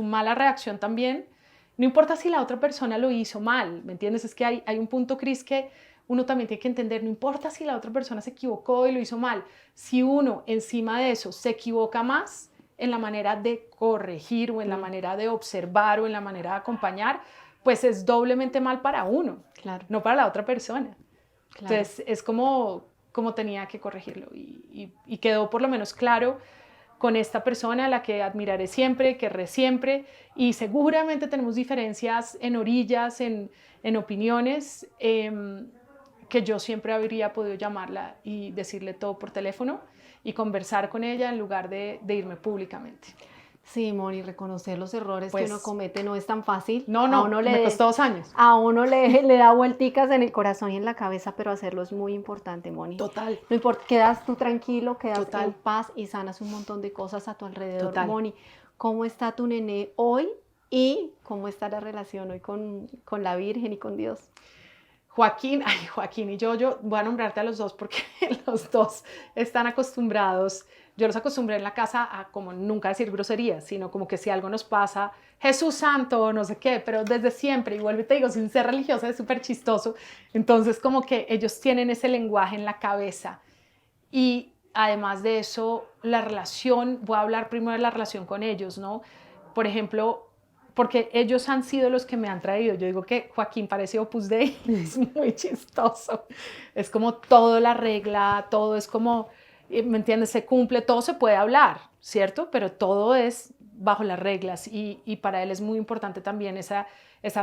mala reacción también, no importa si la otra persona lo hizo mal, ¿me entiendes? Es que hay un punto, Cris, que uno también tiene que entender, no importa si la otra persona se equivocó y lo hizo mal, si uno encima de eso se equivoca más en la manera de corregir o en la manera de observar o en la manera de acompañar, pues es doblemente mal para uno, Claro. no para la otra persona. Claro. Entonces es como tenía que corregirlo y quedó por lo menos claro con esta persona a la que admiraré siempre, querré siempre, y seguramente tenemos diferencias en orillas, en opiniones, que yo siempre habría podido llamarla y decirle todo por teléfono y conversar con ella en lugar de irme públicamente. Sí, Moni, reconocer los errores Pues, que uno comete no es tan fácil. No, me costó 2 años. A uno le da vuelticas en el corazón y en la cabeza, pero hacerlo es muy importante, Moni. Total. No importa, quedas tú tranquilo, quedas Total. en paz y sanas un montón de cosas a tu alrededor. Total. Moni, ¿cómo está tu nené hoy y cómo está la relación hoy con la Virgen y con Dios? Joaquín y yo voy a nombrarte a los dos porque los dos están acostumbrados. Yo los acostumbré en la casa a como nunca decir groserías, sino como que si algo nos pasa, Jesús santo, no sé qué, pero desde siempre, y vuelvo y te digo, sin ser religiosa es súper chistoso. Entonces como que ellos tienen ese lenguaje en la cabeza. Y además de eso, la relación, voy a hablar primero de la relación con ellos, ¿no? Por ejemplo, porque ellos han sido los que me han traído. Yo digo que Joaquín parece Opus Dei, es muy chistoso. Es como todo la regla, todo es como, ¿me entiendes? Se cumple, todo se puede hablar, ¿cierto? Pero todo es bajo las reglas y para él es muy importante también esa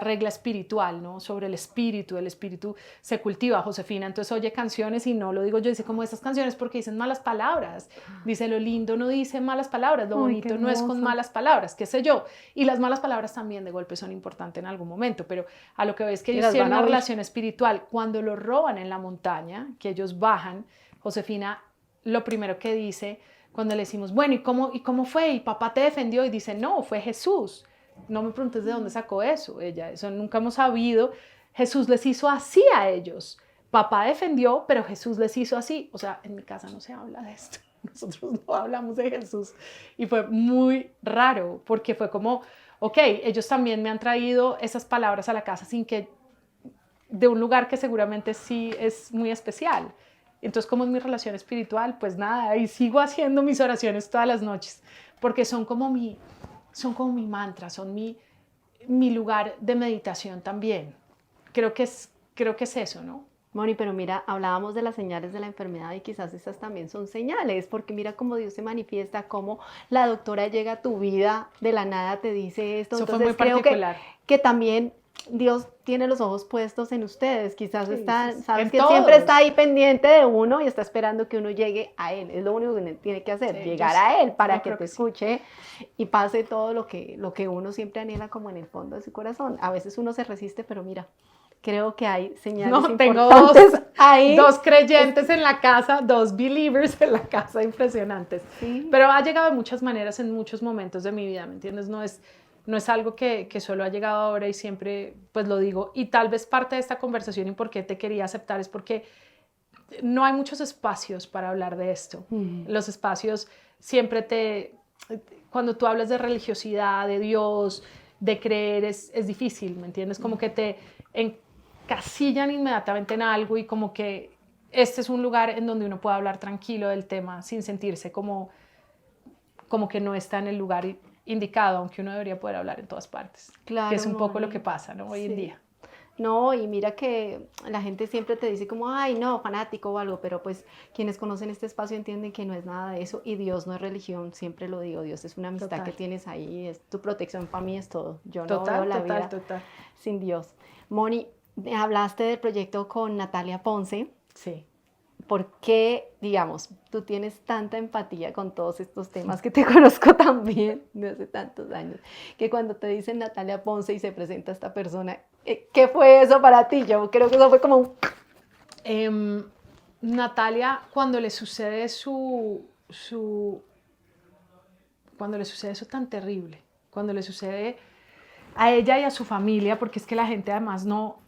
regla espiritual, ¿no? Sobre el espíritu se cultiva. Josefina entonces oye canciones y no lo digo yo, dice como esas canciones porque dicen malas palabras, dice lo lindo no dice malas palabras, lo bonito no es con malas palabras, qué sé yo, y las malas palabras también de golpe son importantes en algún momento, pero a lo que ves que ellos tienen una relación espiritual. Cuando lo roban en la montaña, que ellos bajan, Josefina lo primero que dice cuando le decimos, bueno, ¿y cómo fue? ¿Y papá te defendió? Y dice, no, fue Jesús. No me preguntes de dónde sacó eso, eso nunca hemos sabido. Jesús les hizo así a ellos. Papá defendió, pero Jesús les hizo así. O sea, en mi casa no se habla de esto. Nosotros no hablamos de Jesús. Y fue muy raro, porque fue como, ok, ellos también me han traído esas palabras a la casa sin que, de un lugar que seguramente sí es muy especial. Entonces, ¿cómo es mi relación espiritual? Pues nada, y sigo haciendo mis oraciones todas las noches, porque son como mi mantra, son mi lugar de meditación también. Creo que es eso, ¿no? Moni, pero mira, hablábamos de las señales de la enfermedad y quizás estas también son señales, porque mira cómo Dios se manifiesta, cómo la doctora llega a tu vida, de la nada te dice esto. Eso entonces fue muy particular. que también Dios tiene los ojos puestos en ustedes, quizás sabes que todos. siempre está ahí pendiente de uno y está esperando que uno llegue a Él, es lo único que uno tiene que hacer, llegar a Él para que te escuche y pase todo lo que uno siempre anhela como en el fondo de su corazón. A veces uno se resiste, pero mira, creo que hay señales No, tengo importantes ahí. dos creyentes en la casa, dos believers en la casa, impresionantes. Sí. Pero ha llegado de muchas maneras en muchos momentos de mi vida, ¿me entiendes? No es algo que solo ha llegado ahora y siempre pues lo digo. Y tal vez parte de esta conversación y por qué te quería aceptar es porque no hay muchos espacios para hablar de esto. Los espacios siempre cuando tú hablas de religiosidad, de Dios, de creer, es difícil, ¿me entiendes? Como que te encasillan inmediatamente en algo y como que este es un lugar en donde uno puede hablar tranquilo del tema sin sentirse como que no está en el lugar indicado, aunque uno debería poder hablar en todas partes. Claro, que es un poco Moni. lo que pasa, ¿no? Hoy en día. No, y mira que la gente siempre te dice como, ay, no, fanático o algo, pero pues quienes conocen este espacio entienden que no es nada de eso y Dios no es religión, siempre lo digo, Dios es una amistad Total. que tienes ahí, es tu protección, para mí es todo. Yo no Total, veo la total, vida total. sin Dios. Moni, hablaste del proyecto con Natalia Ponce. Sí. ¿Por qué, digamos, tú tienes tanta empatía con todos estos temas que te conozco tan bien de hace tantos años? Que cuando te dicen Natalia Ponce y se presenta esta persona, ¿qué fue eso para ti? Yo creo que eso fue como un... Natalia, cuando le sucede cuando le sucede eso tan terrible, cuando le sucede a ella y a su familia, porque es que la gente además no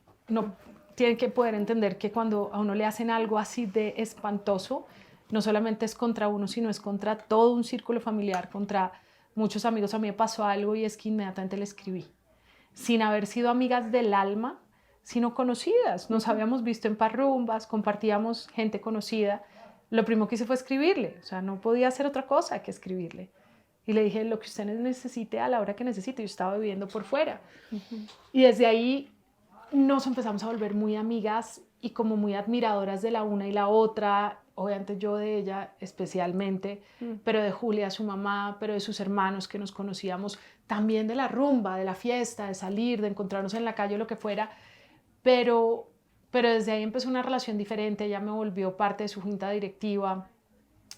tiene que poder entender que cuando a uno le hacen algo así de espantoso, no solamente es contra uno, sino es contra todo un círculo familiar, contra muchos amigos. A mí me pasó algo y es que inmediatamente le escribí, sin haber sido amigas del alma, sino conocidas. Nos habíamos visto en parrumbas, compartíamos gente conocida. Lo primero que hice fue escribirle, o sea, no podía hacer otra cosa que escribirle. Y le dije, lo que usted necesite a la hora que necesite. Yo estaba viviendo por fuera. Y desde ahí nos empezamos a volver muy amigas y como muy admiradoras de la una y la otra. Obviamente yo de ella especialmente, pero de Julia, su mamá, pero de sus hermanos que nos conocíamos, también de la rumba, de la fiesta, de salir, de encontrarnos en la calle, lo que fuera. Pero desde ahí empezó una relación diferente. Ella me volvió parte de su junta directiva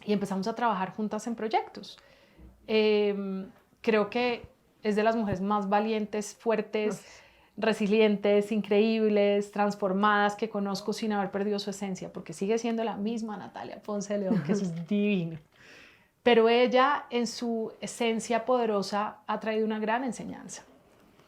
y empezamos a trabajar juntas en proyectos. Creo que es de las mujeres más valientes, fuertes, resilientes, increíbles, transformadas que conozco sin haber perdido su esencia, porque sigue siendo la misma Natalia Ponce de León, que eso es divino. Pero ella, en su esencia poderosa, ha traído una gran enseñanza.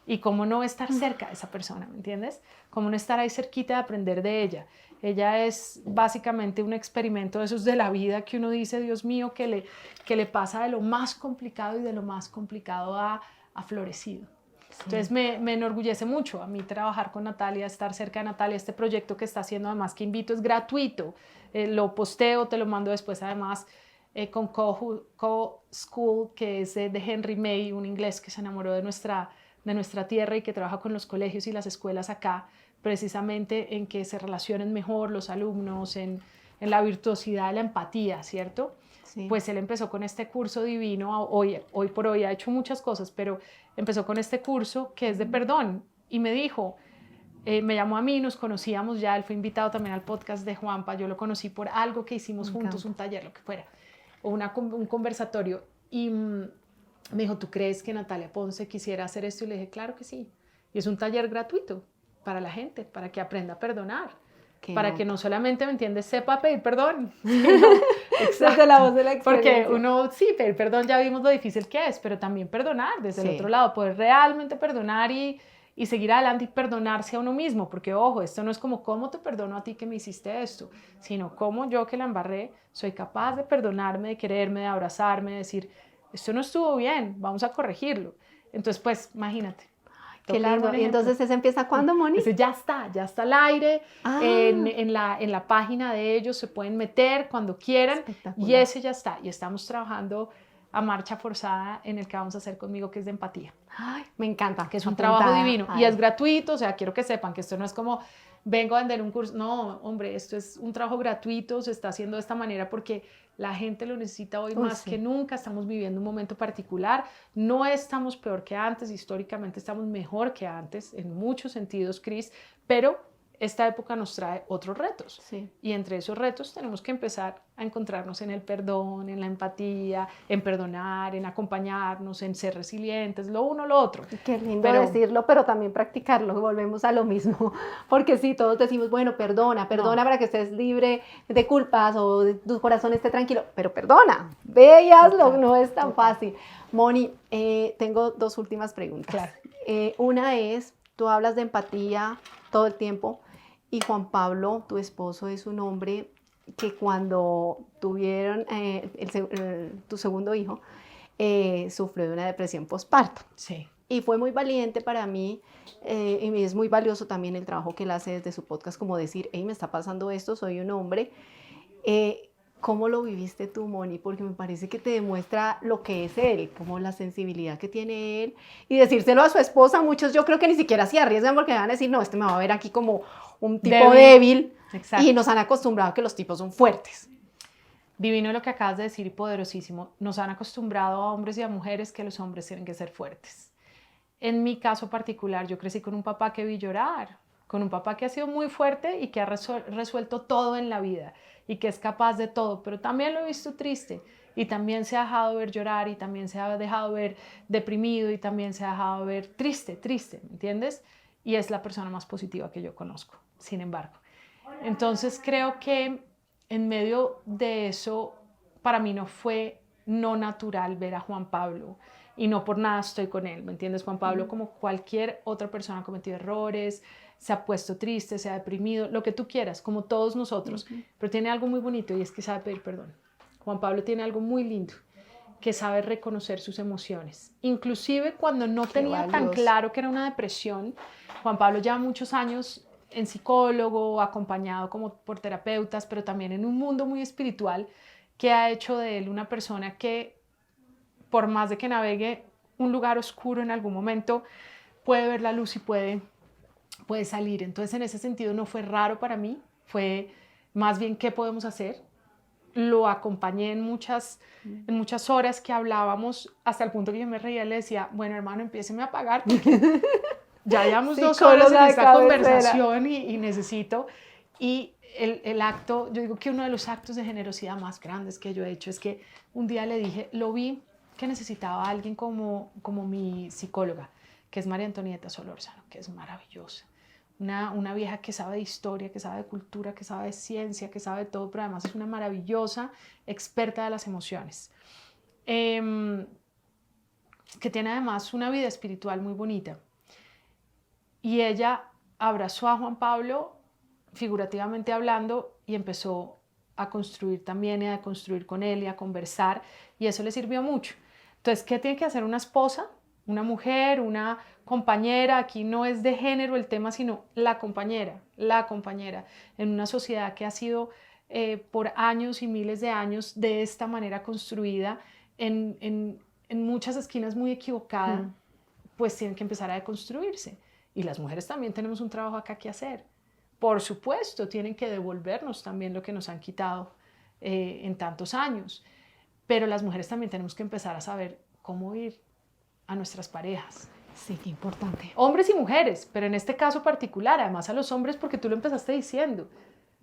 Y cómo no estar cerca de esa persona, ¿me entiendes? Cómo no estar ahí cerquita de aprender de ella. Ella es básicamente un experimento de esos de la vida que uno dice, Dios mío, que le pasa de lo más complicado y de lo más complicado ha florecido. Sí. Entonces me enorgullece mucho a mí trabajar con Natalia, estar cerca de Natalia. Este proyecto que está haciendo, además que invito, es gratuito. Lo posteo, te lo mando después además con Co-School, que es de Henry May, un inglés que se enamoró de nuestra tierra y que trabaja con los colegios y las escuelas acá, precisamente en que se relacionen mejor los alumnos, en la virtuosidad de la empatía, ¿cierto? Sí. Pues él empezó con este curso divino, hoy por hoy ha hecho muchas cosas, pero empezó con este curso que es de perdón y me dijo, me llamó a mí, nos conocíamos ya, él fue invitado también al podcast de Juanpa, yo lo conocí por algo que hicimos juntos, un taller, lo que fuera, o un conversatorio, y me dijo, ¿tú crees que Natalia Ponce quisiera hacer esto? Y le dije, claro que sí. Y es un taller gratuito para la gente, para que aprenda a perdonar. Para que no solamente, ¿me entiendes?, sepa pedir perdón. Desde la voz de la experiencia. Porque uno, sí, pedir perdón ya vimos lo difícil que es, pero también perdonar desde el otro lado, poder realmente perdonar y seguir adelante y perdonarse a uno mismo. Porque, ojo, esto no es como, ¿cómo te perdono a ti que me hiciste esto? Sino, ¿cómo yo que la embarré soy capaz de perdonarme, de quererme, de abrazarme, de decir, esto no estuvo bien, vamos a corregirlo. Entonces, pues, imagínate. Qué lindo. ¿Y entonces ese empieza cuándo, Moni? Ese ya está al aire. En la página de ellos se pueden meter cuando quieran. Y ese ya está. Y estamos trabajando a marcha forzada en el que vamos a hacer conmigo, que es de empatía. Ay, me encanta. Que es un trabajo divino. Y es gratuito, o sea, quiero que sepan que esto no es como, vengo a vender un curso. No, hombre, esto es un trabajo gratuito, se está haciendo de esta manera porque la gente lo necesita hoy más que nunca. Estamos viviendo un momento particular. No estamos peor que antes, históricamente estamos mejor que antes, en muchos sentidos, Cris, pero esta época nos trae otros retos. Sí. Y entre esos retos tenemos que empezar a encontrarnos en el perdón, en la empatía, en perdonar, en acompañarnos, en ser resilientes, lo uno, lo otro. Qué lindo decirlo, pero también practicarlo, volvemos a lo mismo. Porque sí, todos decimos, bueno, perdona para que estés libre de culpas o tu corazón esté tranquilo, pero perdona, ve y hazlo, no es tan fácil. Moni, tengo 2 últimas preguntas. Claro. Una es, tú hablas de empatía todo el tiempo y Juan Pablo, tu esposo, es un hombre que cuando tuvieron tu segundo hijo, sufrió de una depresión postparto. Sí. Y fue muy valiente para mí y es muy valioso también el trabajo que él hace desde su podcast, como decir, hey, me está pasando esto, soy un hombre. ¿Cómo lo viviste tú, Moni? Porque me parece que te demuestra lo que es él, como la sensibilidad que tiene él. Y decírselo a su esposa, muchos yo creo que ni siquiera se arriesgan porque van a decir, no, este me va a ver aquí como un tipo débil. Exacto. Y nos han acostumbrado a que los tipos son fuertes. Divino lo que acabas de decir y poderosísimo. Nos han acostumbrado a hombres y a mujeres que los hombres tienen que ser fuertes. En mi caso particular, yo crecí con un papá que vi llorar, con un papá que ha sido muy fuerte y que ha resuelto todo en la vida y que es capaz de todo, pero también lo he visto triste y también se ha dejado ver llorar y también se ha dejado ver deprimido y también se ha dejado ver triste, ¿me entiendes? Y es la persona más positiva que yo conozco, sin embargo. Entonces creo que en medio de eso, para mí no fue no natural ver a Juan Pablo y no por nada estoy con él, ¿me entiendes? Juan Pablo, como cualquier otra persona, ha cometido errores, se ha puesto triste, se ha deprimido, lo que tú quieras, como todos nosotros, pero tiene algo muy bonito y es que sabe pedir perdón. Juan Pablo tiene algo muy lindo, que sabe reconocer sus emociones, inclusive cuando no tenía tan claro que era una depresión. Juan Pablo lleva muchos años en psicólogo, acompañado como por terapeutas, pero también en un mundo muy espiritual que ha hecho de él una persona que, por más de que navegue un lugar oscuro en algún momento, puede ver la luz y puede salir. Entonces, en ese sentido no fue raro para mí, fue más bien qué podemos hacer. Lo acompañé en muchas horas que hablábamos, hasta el punto que yo me reía y le decía, bueno, hermano, empiéceme a pagar porque ya llevamos 2 horas en esta conversación y necesito. Y el acto, yo digo que uno de los actos de generosidad más grandes que yo he hecho es que un día le dije, lo vi que necesitaba a alguien como mi psicóloga, que es María Antonieta Solórzano, que es maravillosa. Una vieja que sabe de historia, que sabe de cultura, que sabe de ciencia, que sabe de todo, pero además es una maravillosa experta de las emociones, que tiene además una vida espiritual muy bonita. Y ella abrazó a Juan Pablo, figurativamente hablando, y empezó a construir también, y a construir con él y a conversar, y eso le sirvió mucho. Entonces, ¿qué tiene que hacer una esposa? Una mujer, una compañera, aquí no es de género el tema, sino la compañera, en una sociedad que ha sido por años y miles de años de esta manera construida, en muchas esquinas muy equivocada, pues tienen que empezar a deconstruirse. Y las mujeres también tenemos un trabajo acá que hacer. Por supuesto, tienen que devolvernos también lo que nos han quitado en tantos años, pero las mujeres también tenemos que empezar a saber cómo ir a nuestras parejas. Sí, qué importante. Hombres y mujeres, pero en este caso particular, además a los hombres, porque tú lo empezaste diciendo.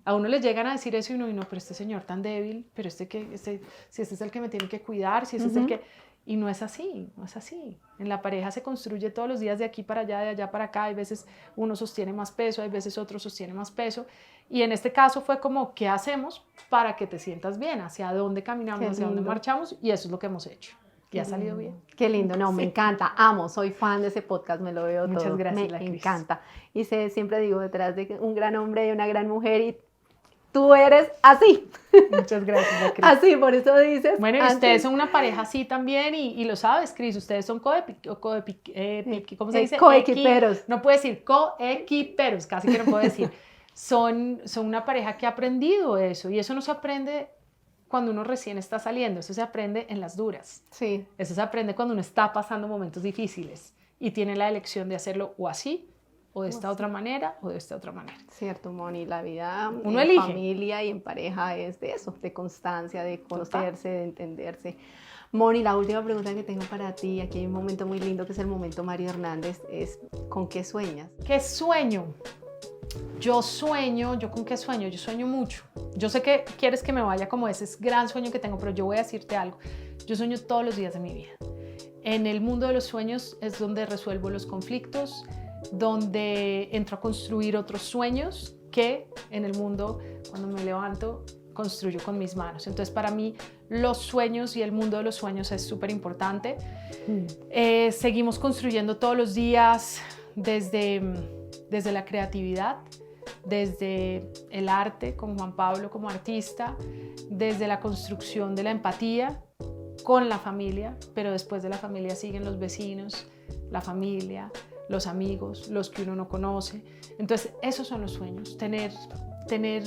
A uno le llegan a decir eso y uno, no, pero este señor tan débil, pero si este es el que me tiene que cuidar, si este es el que... Y no es así, no es así. En la pareja se construye todos los días de aquí para allá, de allá para acá. Hay veces uno sostiene más peso, hay veces otro sostiene más peso. Y en este caso fue como, ¿qué hacemos para que te sientas bien? ¿Hacia dónde caminamos? ¿Hacia dónde marchamos? Y eso es lo que hemos hecho. Y ha salido bien. Qué lindo, no, me encanta, amo, soy fan de ese podcast, me lo veo todo. Muchas gracias, me encanta. Y siempre digo, detrás de un gran hombre y una gran mujer, y tú eres así. Muchas gracias, Cris. Así, por eso dices. Bueno, y ustedes son una pareja así también, y lo sabes, Cris, ustedes son ¿cómo se dice? Coequiperos. No puedo decir coequiperos, casi que no puedo decir. Son una pareja que ha aprendido eso, y eso no se aprende cuando uno recién está saliendo, eso se aprende en las duras. Sí. Eso se aprende cuando uno está pasando momentos difíciles y tiene la elección de hacerlo o así, o de esta otra manera, o de esta otra manera. Cierto, Moni, la vida uno en elige. Familia y en pareja es de eso, de constancia, de conocerse, de entenderse. Moni, la última pregunta que tengo para ti, aquí hay un momento muy lindo que es el momento Mario Hernández, es ¿con qué sueñas? ¿Qué sueño? Yo ¿con qué sueño? Yo sueño mucho. Yo sé que quieres que me vaya como ese gran sueño que tengo, pero yo voy a decirte algo. Yo sueño todos los días de mi vida. En el mundo de los sueños es donde resuelvo los conflictos, donde entro a construir otros sueños que en el mundo, cuando me levanto, construyo con mis manos. Entonces, para mí, los sueños y el mundo de los sueños es súper importante. Seguimos construyendo todos los días desde la creatividad, desde el arte, con Juan Pablo como artista, desde la construcción de la empatía con la familia, pero después de la familia siguen los vecinos, la familia, los amigos, los que uno no conoce. Entonces, esos son los sueños, tener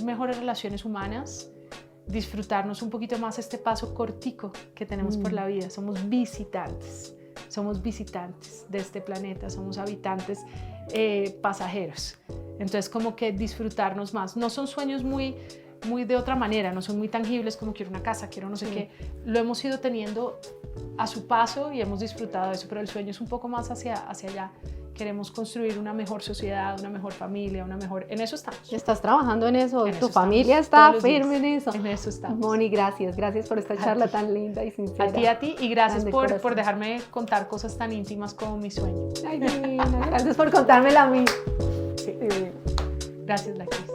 mejores relaciones humanas, disfrutarnos un poquito más este paso cortico que tenemos por la vida. Somos visitantes de este planeta, somos habitantes pasajeros. Entonces, como que disfrutarnos más. No son sueños muy de otra manera, no son muy tangibles como quiero una casa, quiero no sé qué. Lo hemos ido teniendo a su paso y hemos disfrutado de eso, pero el sueño es un poco más hacia allá. Queremos construir una mejor sociedad, una mejor familia, en eso estamos. ¿Estás trabajando en eso? En ¿Tu eso familia estamos, está firme en eso? En eso estamos. Moni, gracias por esta charla tan linda y sincera. A ti y gracias Grande por corazón. dejarme contar cosas tan íntimas como mi sueño. Ay, divina, gracias por contármela a mí. Sí. Gracias, Lakis.